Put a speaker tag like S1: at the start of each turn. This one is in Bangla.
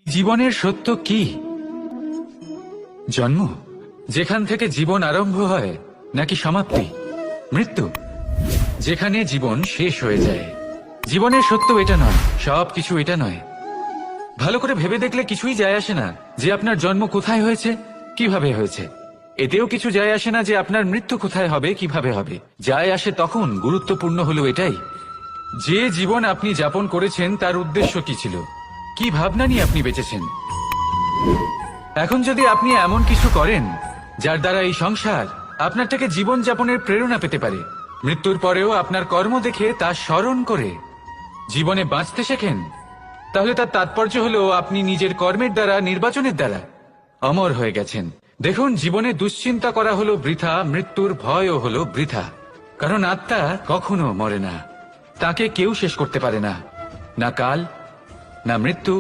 S1: জীবনের সত্য কি? জন্ম, যেখান থেকে জীবন আরম্ভ হয়, নাকি সমাপ্তি, মৃত্যু, যেখানে জীবন শেষ হয়ে যায়? জীবনের সত্য এটা নয়, সবকিছু এটা নয়। ভালো করে ভেবে দেখলে কিছুই যায় আসে না যে আপনার জন্ম কোথায় হয়েছে, কিভাবে হয়েছে। এতেও কিছু যায় আসে না যে আপনার মৃত্যু কোথায় হবে, কিভাবে হবে। যায় আসে তখন, গুরুত্বপূর্ণ হলো এটাই যে জীবন আপনি যাপন করেছেন তার উদ্দেশ্য কি ছিল, কি ভাবনা নিয়ে আপনি বেঁচেছেন। এখন যদি আপনি এমন কিছু করেন যার দ্বারা এই সংসার আপনার থেকে জীবন যাপনের প্রেরণা পেতে পারে, মৃত্যুর পরেও আপনার কর্ম দেখে তা স্মরণ করে জীবনে বাঁচতে শেখেন, তাহলে তার তাৎপর্য হলো আপনি নিজের কর্মের দ্বারা, নির্বাচনের দ্বারা অমর হয়ে গেছেন। দেখুন, জীবনে দুশ্চিন্তা করা হলো বৃথা, মৃত্যুর ভয়ও হলো বৃথা। কারণ আত্মা কখনো মরে না, তাকে কেউ শেষ করতে পারে না, না কাল, না মৃত্যু,